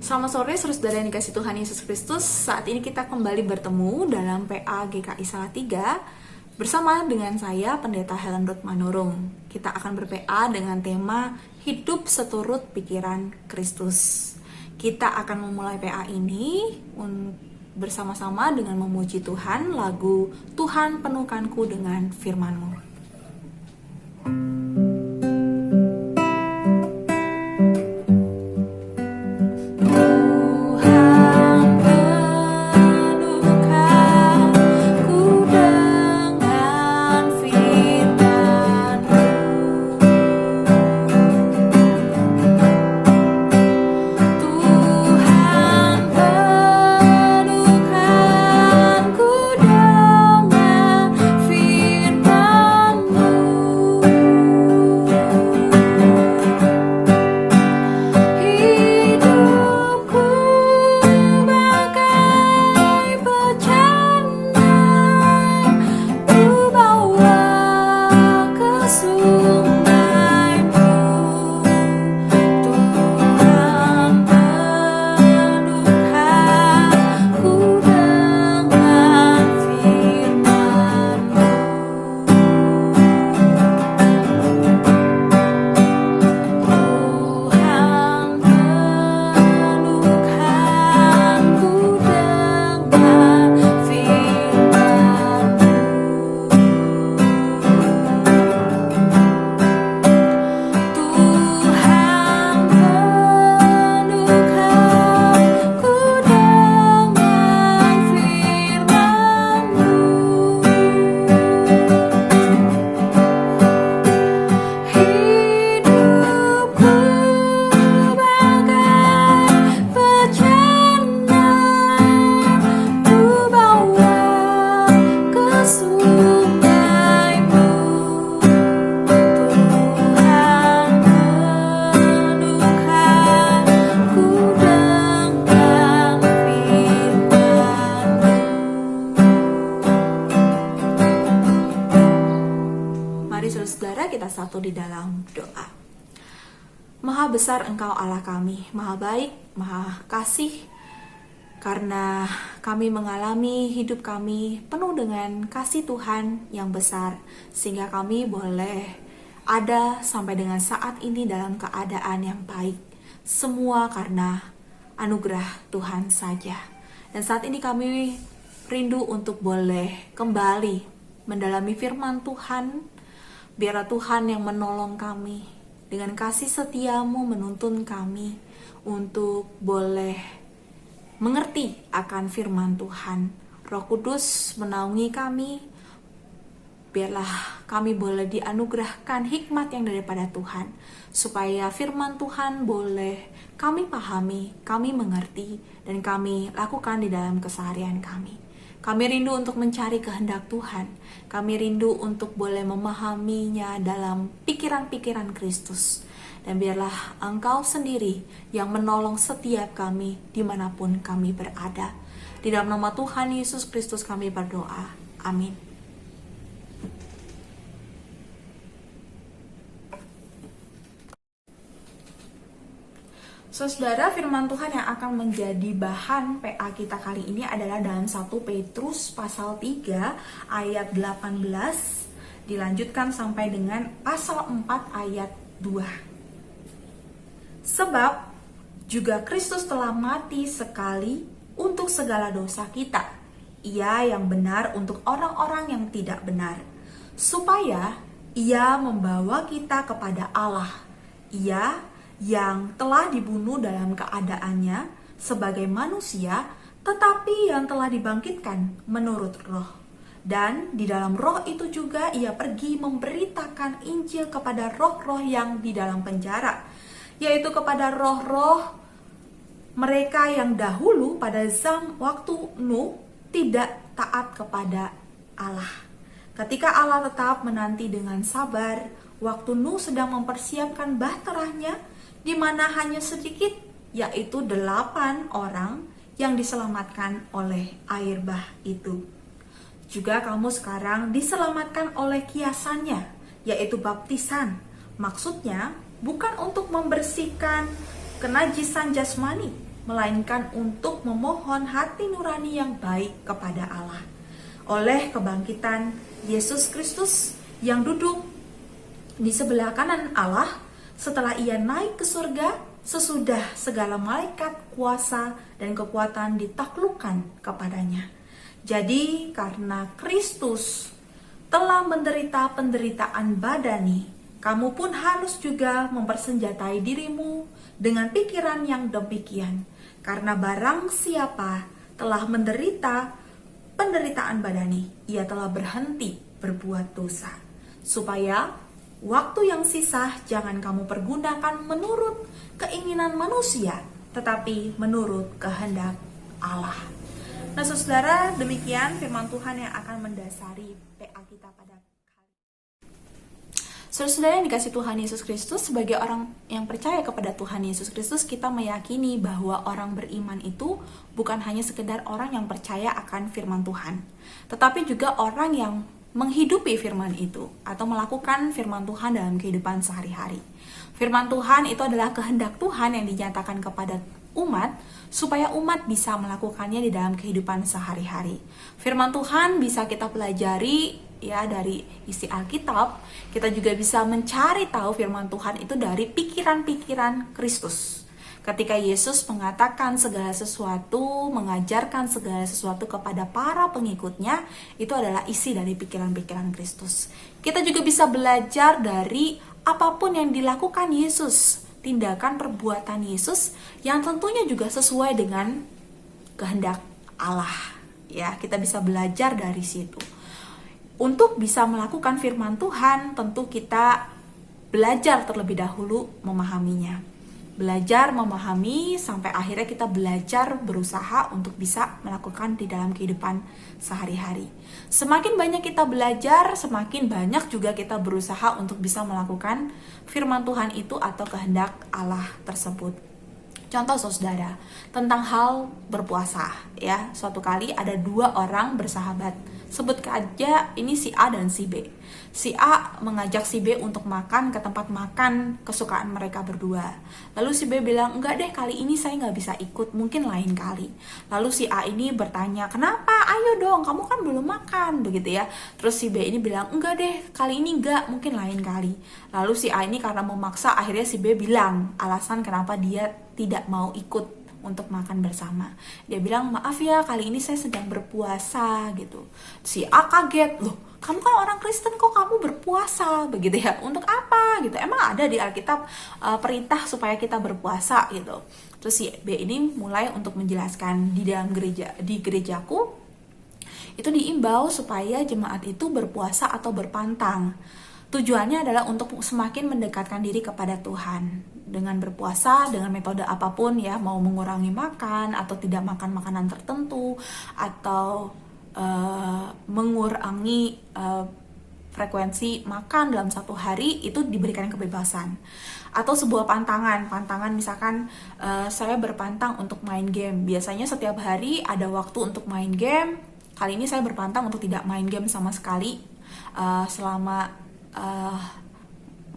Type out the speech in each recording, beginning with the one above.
Selamat sore, saudara yang dikasih Tuhan Yesus Kristus. Saat ini kita kembali bertemu dalam PA GKI Salatiga bersama dengan saya, Pendeta Helen Ruth Manurung. Kita akan ber-PA dengan tema Hidup Seturut Pikiran Kristus. Kita akan memulai PA ini bersama-sama dengan memuji Tuhan, lagu Tuhan Penuhkanku dengan Firman-Mu. Saudara, kita satu di dalam doa. Maha besar Engkau Allah kami, maha baik, maha kasih, karena kami mengalami hidup kami penuh dengan kasih Tuhan yang besar, sehingga kami boleh ada sampai dengan saat ini dalam keadaan yang baik. Semua karena anugerah Tuhan saja. Dan saat ini kami rindu untuk boleh kembali mendalami firman Tuhan. Biarlah Tuhan yang menolong kami, dengan kasih setiamu menuntun kami untuk boleh mengerti akan firman Tuhan. Roh Kudus menaungi kami, biarlah kami boleh dianugerahkan hikmat yang daripada Tuhan, supaya firman Tuhan boleh kami pahami, kami mengerti, dan kami lakukan di dalam keseharian kami. Kami rindu untuk mencari kehendak Tuhan. Kami rindu untuk boleh memahaminya dalam pikiran-pikiran Kristus. Dan biarlah Engkau sendiri yang menolong setiap kami dimanapun kami berada. Di dalam nama Tuhan Yesus Kristus kami berdoa. Amin. Saudara, firman Tuhan yang akan menjadi bahan PA kita kali ini adalah dalam 1 Petrus pasal 3 ayat 18 dilanjutkan sampai dengan pasal 4 ayat 2. Sebab juga Kristus telah mati sekali untuk segala dosa kita, Ia yang benar untuk orang-orang yang tidak benar, supaya Ia membawa kita kepada Allah. Ia yang telah dibunuh dalam keadaannya sebagai manusia, tetapi yang telah dibangkitkan menurut roh. Dan di dalam roh itu juga ia pergi memberitakan Injil kepada roh-roh yang di dalam penjara, yaitu kepada roh-roh mereka yang dahulu pada waktu Nuh tidak taat kepada Allah. Ketika Allah tetap menanti dengan sabar waktu Nuh sedang mempersiapkan bahteranya, di mana hanya sedikit, yaitu 8 orang yang diselamatkan oleh air bah itu. Juga kamu sekarang diselamatkan oleh kiasannya, yaitu baptisan. Maksudnya bukan untuk membersihkan kenajisan jasmani, melainkan untuk memohon hati nurani yang baik kepada Allah. Oleh kebangkitan Yesus Kristus yang duduk di sebelah kanan Allah setelah ia naik ke surga, sesudah segala malaikat, kuasa, dan kekuatan ditaklukkan kepadanya. Jadi karena Kristus telah menderita penderitaan badani, kamu pun harus juga mempersenjatai dirimu dengan pikiran yang demikian. Karena barang siapa telah menderita penderitaan badani, ia telah berhenti berbuat dosa. Supaya waktu yang sisa jangan kamu pergunakan menurut keinginan manusia, tetapi menurut kehendak Allah. Nah, saudara, demikian firman Tuhan yang akan mendasari PA kita pada saudara-saudara yang dikasih Tuhan Yesus Kristus. Sebagai orang yang percaya kepada Tuhan Yesus Kristus, kita meyakini bahwa orang beriman itu bukan hanya sekedar orang yang percaya akan firman Tuhan, tetapi juga orang yang menghidupi firman itu atau melakukan firman Tuhan dalam kehidupan sehari-hari. Firman Tuhan itu adalah kehendak Tuhan yang dinyatakan kepada umat supaya umat bisa melakukannya di dalam kehidupan sehari-hari. Firman Tuhan bisa kita pelajari ya dari isi Alkitab. Kita juga bisa mencari tahu firman Tuhan itu dari pikiran-pikiran Kristus. Ketika Yesus mengatakan segala sesuatu, mengajarkan segala sesuatu kepada para pengikutnya, itu adalah isi dari pikiran-pikiran Kristus. Kita juga bisa belajar dari apapun yang dilakukan Yesus, tindakan perbuatan Yesus yang tentunya juga sesuai dengan kehendak Allah. Ya, kita bisa belajar dari situ. Untuk bisa melakukan firman Tuhan, tentu kita belajar terlebih dahulu memahaminya. Belajar memahami sampai akhirnya kita belajar berusaha untuk bisa melakukan di dalam kehidupan sehari-hari. Semakin banyak kita belajar, semakin banyak juga kita berusaha untuk bisa melakukan firman Tuhan itu atau kehendak Allah tersebut. Contoh saudara, tentang hal berpuasa ya. Suatu kali ada dua orang bersahabat. Sebut aja ini si A dan si B. Si A mengajak si B untuk makan ke tempat makan kesukaan mereka berdua. Lalu si B bilang, enggak deh, kali ini saya nggak bisa ikut, mungkin lain kali. Lalu si A ini bertanya, kenapa? Ayo dong, kamu kan belum makan, begitu ya. Terus si B ini bilang, enggak deh, kali ini enggak, mungkin lain kali. Lalu si A ini karena memaksa, akhirnya si B bilang alasan kenapa dia tidak mau ikut untuk makan bersama. Dia bilang, maaf ya, kali ini saya sedang berpuasa gitu. Si A kaget, loh kamu kan orang Kristen kok kamu berpuasa begitu ya, untuk apa gitu, emang ada di Alkitab perintah supaya kita berpuasa gitu. Terus si B ini mulai untuk menjelaskan di dalam gerejaku itu diimbau supaya jemaat itu berpuasa atau berpantang. Tujuannya adalah untuk semakin mendekatkan diri kepada Tuhan dengan berpuasa, dengan metode apapun ya, mau mengurangi makan atau tidak makan makanan tertentu atau mengurangi frekuensi makan dalam satu hari, itu diberikan kebebasan. Atau sebuah pantangan misalkan saya berpantang untuk main game. Biasanya setiap hari ada waktu untuk main game. Kali ini saya berpantang untuk tidak main game sama sekali selama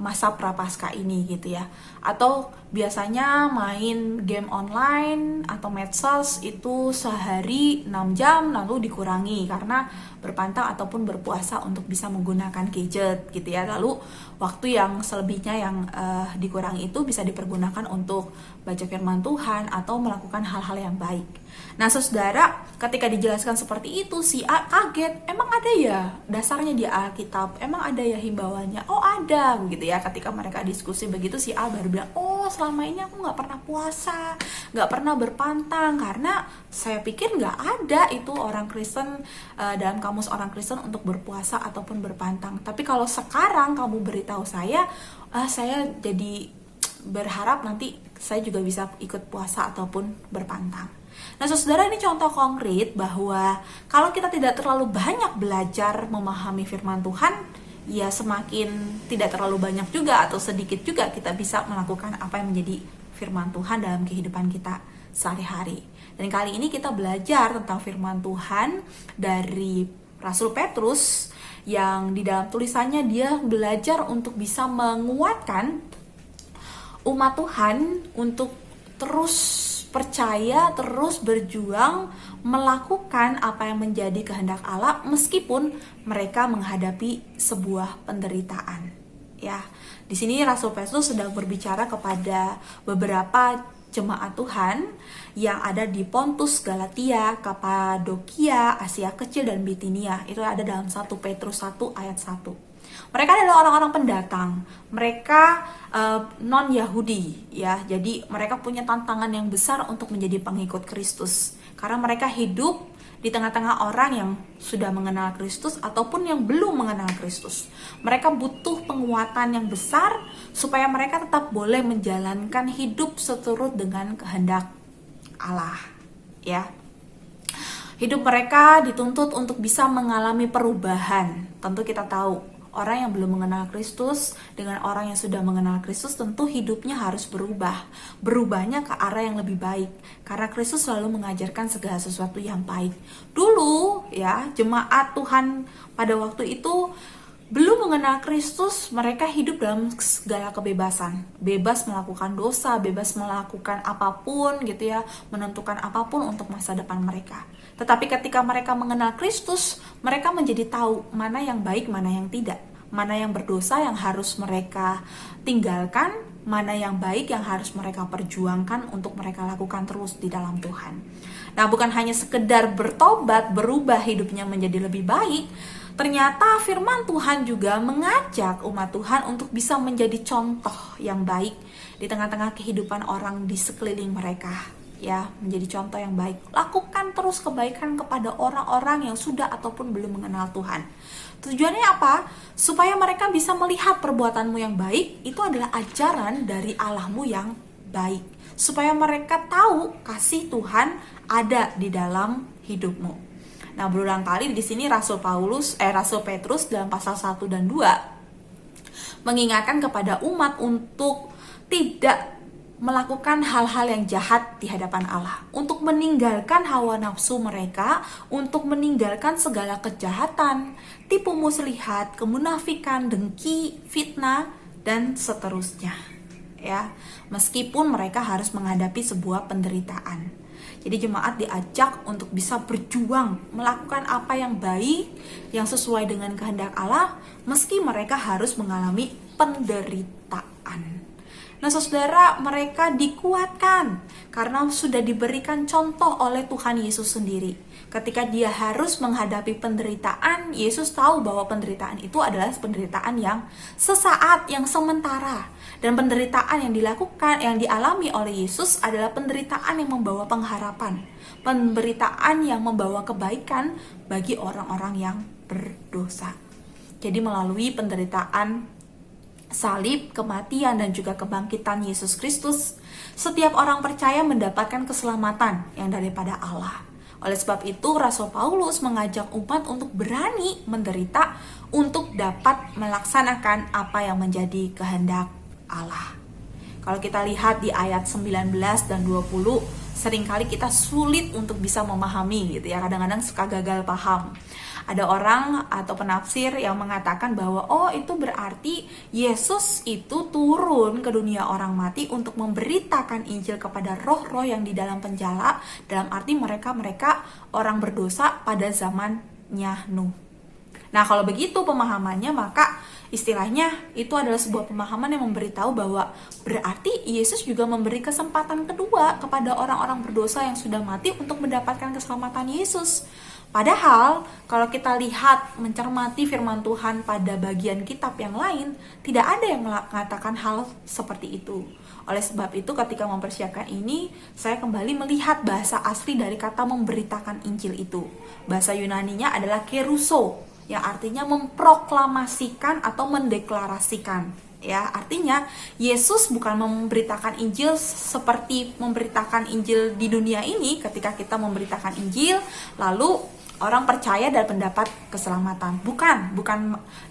masa prapaskah ini gitu ya. Atau biasanya main game online atau medsos itu sehari 6 jam lalu dikurangi karena berpantang ataupun berpuasa untuk bisa menggunakan gadget gitu ya. Lalu waktu yang selebihnya yang dikurangi itu bisa dipergunakan untuk baca firman Tuhan atau melakukan hal-hal yang baik. Nah saudara, ketika dijelaskan seperti itu, si A kaget, emang ada ya dasarnya di Alkitab, emang ada ya himbauannya? Oh ada, begitu ya. Ketika mereka diskusi begitu, si A baru bilang, oh selama ini aku gak pernah puasa, gak pernah berpantang, karena saya pikir gak ada itu orang Kristen dalam kamus orang Kristen untuk berpuasa ataupun berpantang. Tapi kalau sekarang kamu beritahu saya jadi berharap nanti saya juga bisa ikut puasa ataupun berpantang. Nah saudara, ini contoh konkret bahwa kalau kita tidak terlalu banyak belajar memahami firman Tuhan, ya semakin tidak terlalu banyak juga atau sedikit juga kita bisa melakukan apa yang menjadi firman Tuhan dalam kehidupan kita sehari-hari. Dan kali ini kita belajar tentang firman Tuhan dari Rasul Petrus yang di dalam tulisannya dia belajar untuk bisa menguatkan umat Tuhan untuk terus percaya, terus berjuang melakukan apa yang menjadi kehendak Allah meskipun mereka menghadapi sebuah penderitaan. Ya, di sini Rasul Petrus sedang berbicara kepada beberapa jemaat Tuhan yang ada di Pontus, Galatia, Kapadokia, Asia Kecil, dan Bitinia. Itu ada dalam 1 Petrus 1 ayat 1. Mereka adalah orang-orang pendatang, mereka non-Yahudi, ya. Jadi mereka punya tantangan yang besar untuk menjadi pengikut Kristus, karena mereka hidup di tengah-tengah orang yang sudah mengenal Kristus ataupun yang belum mengenal Kristus. Mereka butuh penguatan yang besar supaya mereka tetap boleh menjalankan hidup seturut dengan kehendak Allah, ya. Hidup mereka dituntut untuk bisa mengalami perubahan. Tentu kita tahu, orang yang belum mengenal Kristus dengan orang yang sudah mengenal Kristus tentu hidupnya harus berubah. Berubahnya ke arah yang lebih baik. Karena Kristus selalu mengajarkan segala sesuatu yang baik. Dulu ya, jemaat Tuhan pada waktu itu belum mengenal Kristus, mereka hidup dalam segala kebebasan. Bebas melakukan dosa, bebas melakukan apapun gitu ya, menentukan apapun untuk masa depan mereka. Tetapi ketika mereka mengenal Kristus, mereka menjadi tahu mana yang baik, mana yang tidak. Mana yang berdosa yang harus mereka tinggalkan, mana yang baik yang harus mereka perjuangkan untuk mereka lakukan terus di dalam Tuhan. Nah, bukan hanya sekedar bertobat, berubah hidupnya menjadi lebih baik, ternyata firman Tuhan juga mengajak umat Tuhan untuk bisa menjadi contoh yang baik di tengah-tengah kehidupan orang di sekeliling mereka. Ya, menjadi contoh yang baik. Lakukan terus kebaikan kepada orang-orang yang sudah ataupun belum mengenal Tuhan. Tujuannya apa? Supaya mereka bisa melihat perbuatanmu yang baik itu adalah ajaran dari Allahmu yang baik. Supaya mereka tahu kasih Tuhan ada di dalam hidupmu. Nah, berulang kali di sini Rasul Petrus dalam pasal 1 dan 2 mengingatkan kepada umat untuk tidak melakukan hal-hal yang jahat di hadapan Allah, untuk meninggalkan hawa nafsu mereka, untuk meninggalkan segala kejahatan, tipu muslihat, kemunafikan, dengki, fitnah, dan seterusnya. Ya, meskipun mereka harus menghadapi sebuah penderitaan. Jadi jemaat diajak untuk bisa berjuang melakukan apa yang baik, yang sesuai dengan kehendak Allah, meski mereka harus mengalami penderitaan. Nah, saudara, mereka dikuatkan karena sudah diberikan contoh oleh Tuhan Yesus sendiri. Ketika dia harus menghadapi penderitaan, Yesus tahu bahwa penderitaan itu adalah penderitaan yang sesaat, yang sementara. Dan penderitaan yang dialami oleh Yesus adalah penderitaan yang membawa pengharapan. Penderitaan yang membawa kebaikan bagi orang-orang yang berdosa. Jadi melalui penderitaan salib, kematian, dan juga kebangkitan Yesus Kristus, setiap orang percaya mendapatkan keselamatan yang daripada Allah. Oleh sebab itu, Rasul Paulus mengajak umat untuk berani menderita untuk dapat melaksanakan apa yang menjadi kehendak Allah. Kalau kita lihat di ayat 19 dan 20, seringkali kita sulit untuk bisa memahami gitu ya, kadang-kadang suka gagal paham. Ada orang atau penafsir yang mengatakan bahwa itu berarti Yesus itu turun ke dunia orang mati untuk memberitakan Injil kepada roh-roh yang di dalam penjara, dalam arti mereka orang berdosa pada zamannya Nuh. Nah, kalau begitu pemahamannya, maka istilahnya itu adalah sebuah pemahaman yang memberitahu bahwa berarti Yesus juga memberi kesempatan kedua kepada orang-orang berdosa yang sudah mati untuk mendapatkan keselamatan Yesus. Padahal kalau kita lihat mencermati firman Tuhan pada bagian kitab yang lain, tidak ada yang mengatakan hal seperti itu. Oleh sebab itu ketika mempersiapkan ini, saya kembali melihat bahasa asli dari kata memberitakan Injil itu. Bahasa Yunaninya adalah keruso, yang artinya memproklamasikan atau mendeklarasikan. Ya, artinya Yesus bukan memberitakan Injil seperti memberitakan Injil di dunia ini. Ketika kita memberitakan Injil, lalu orang percaya dan mendapat keselamatan. Bukan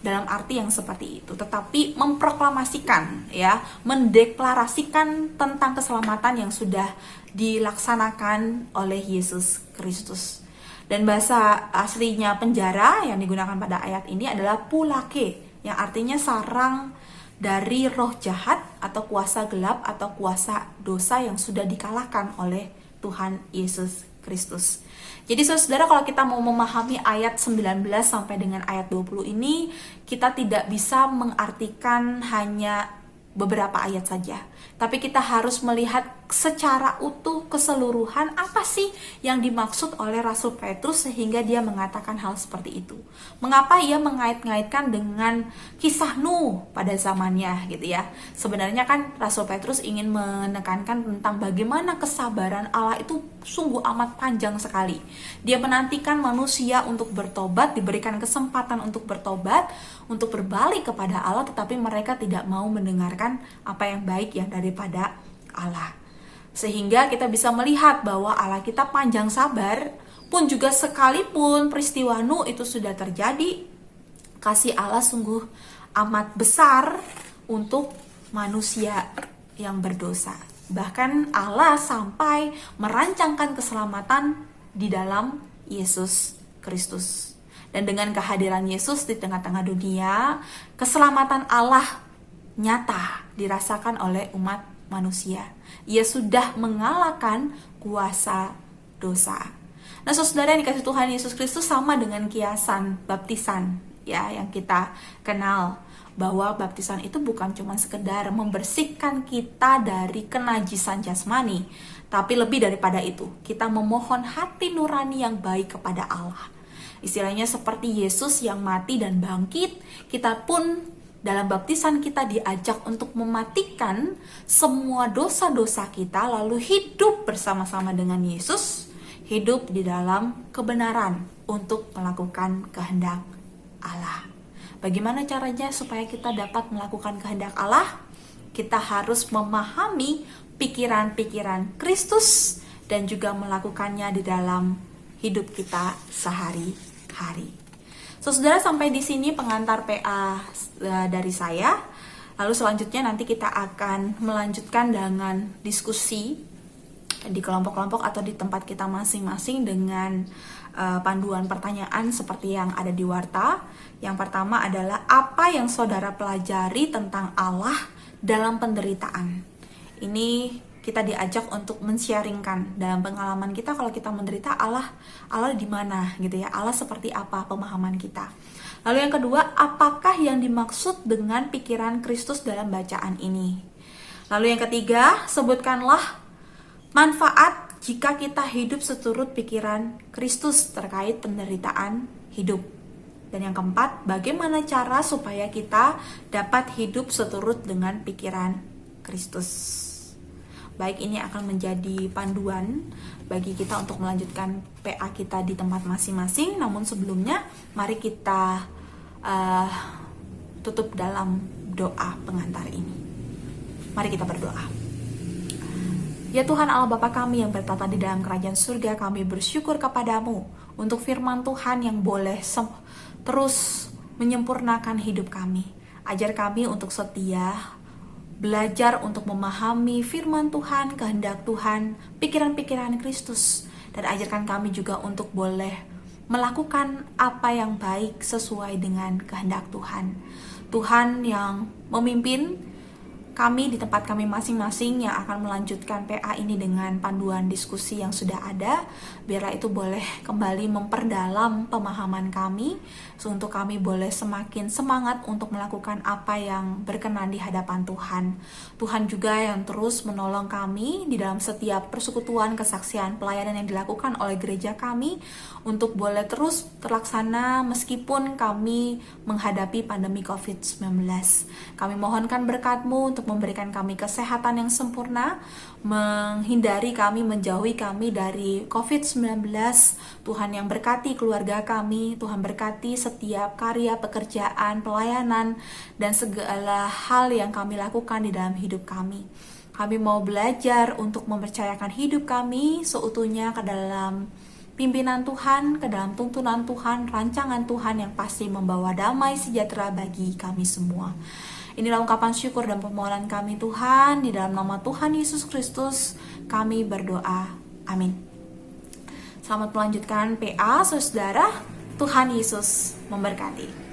dalam arti yang seperti itu, tetapi memproklamasikan, ya, mendeklarasikan tentang keselamatan yang sudah dilaksanakan oleh Yesus Kristus. Dan bahasa aslinya penjara yang digunakan pada ayat ini adalah pulake, yang artinya sarang dari roh jahat atau kuasa gelap atau kuasa dosa yang sudah dikalahkan oleh Tuhan Yesus Kristus. Jadi saudara, kalau kita mau memahami ayat 19 sampai dengan ayat 20 ini, kita tidak bisa mengartikan hanya beberapa ayat saja. Tapi kita harus melihat secara utuh keseluruhan apa sih yang dimaksud oleh Rasul Petrus sehingga dia mengatakan hal seperti itu. Mengapa ia mengait-ngaitkan dengan kisah Nuh pada zamannya gitu ya. Sebenarnya kan Rasul Petrus ingin menekankan tentang bagaimana kesabaran Allah itu sungguh amat panjang sekali. Dia menantikan manusia untuk bertobat, diberikan kesempatan untuk bertobat, untuk berbalik kepada Allah, tetapi mereka tidak mau mendengarkan apa yang baik yang daripada Allah. Sehingga kita bisa melihat bahwa Allah kita panjang sabar, pun juga sekalipun peristiwa Nuh itu sudah terjadi, kasih Allah sungguh amat besar untuk manusia yang berdosa. Bahkan Allah sampai merancangkan keselamatan di dalam Yesus Kristus. Dan dengan kehadiran Yesus di tengah-tengah dunia, keselamatan Allah nyata dirasakan oleh umat manusia. Ia sudah mengalahkan kuasa dosa. Nah, saudara yang dikasih Tuhan Yesus Kristus, sama dengan kiasan baptisan ya yang kita kenal, bahwa baptisan itu bukan cuma sekedar membersihkan kita dari kenajisan jasmani, tapi lebih daripada itu, kita memohon hati nurani yang baik kepada Allah. Istilahnya seperti Yesus yang mati dan bangkit, kita pun dalam baptisan kita diajak untuk mematikan semua dosa-dosa kita, lalu hidup bersama-sama dengan Yesus, hidup di dalam kebenaran untuk melakukan kehendak Allah. Bagaimana caranya supaya kita dapat melakukan kehendak Allah? Kita harus memahami pikiran-pikiran Kristus dan juga melakukannya di dalam hidup kita sehari-hari. Saudara, sampai di sini pengantar PA dari saya. Lalu selanjutnya nanti kita akan melanjutkan dengan diskusi di kelompok-kelompok atau di tempat kita masing-masing dengan panduan pertanyaan seperti yang ada di warta. Yang pertama adalah, apa yang saudara pelajari tentang Allah dalam penderitaan? Ini kita diajak untuk men-sharingkan dalam pengalaman kita kalau kita menderita, Allah di mana gitu ya. Allah seperti apa pemahaman kita. Lalu yang kedua, apakah yang dimaksud dengan pikiran Kristus dalam bacaan ini? Lalu yang ketiga, sebutkanlah manfaat jika kita hidup seturut pikiran Kristus terkait penderitaan hidup. Dan yang keempat, bagaimana cara supaya kita dapat hidup seturut dengan pikiran Kristus. Baik, ini akan menjadi panduan bagi kita untuk melanjutkan PA kita di tempat masing-masing. Namun sebelumnya, mari kita tutup dalam doa pengantar ini. Mari kita berdoa. Ya Tuhan Allah Bapa kami yang bertata di dalam kerajaan surga, kami bersyukur kepadamu untuk firman Tuhan yang boleh terus menyempurnakan hidup kami. Ajar kami untuk setia, belajar untuk memahami firman Tuhan, kehendak Tuhan, pikiran-pikiran Kristus. Dan ajarkan kami juga untuk boleh melakukan apa yang baik sesuai dengan kehendak Tuhan. Tuhan yang memimpin kami di tempat kami masing-masing yang akan melanjutkan PA ini dengan panduan diskusi yang sudah ada, biarlah itu boleh kembali memperdalam pemahaman kami, untuk kami boleh semakin semangat untuk melakukan apa yang berkenan di hadapan Tuhan. Tuhan juga yang terus menolong kami di dalam setiap persekutuan, kesaksian, pelayanan yang dilakukan oleh gereja kami, untuk boleh terus terlaksana meskipun kami menghadapi pandemi COVID-19. Kami mohonkan berkat-Mu untuk memberikan kami kesehatan yang sempurna, menghindari kami, menjauhi kami dari COVID-19. Tuhan yang berkati keluarga kami, Tuhan berkati setiap karya, pekerjaan, pelayanan, dan segala hal yang kami lakukan di dalam hidup kami. Kami mau belajar untuk mempercayakan hidup kami seutuhnya ke dalam pimpinan Tuhan, ke dalam tuntunan Tuhan, rancangan Tuhan yang pasti membawa damai sejahtera bagi kami semua. Inilah ungkapan syukur dan permohonan kami Tuhan, di dalam nama Tuhan Yesus Kristus kami berdoa. Amin. Selamat melanjutkan PA, saudara. Tuhan Yesus memberkati.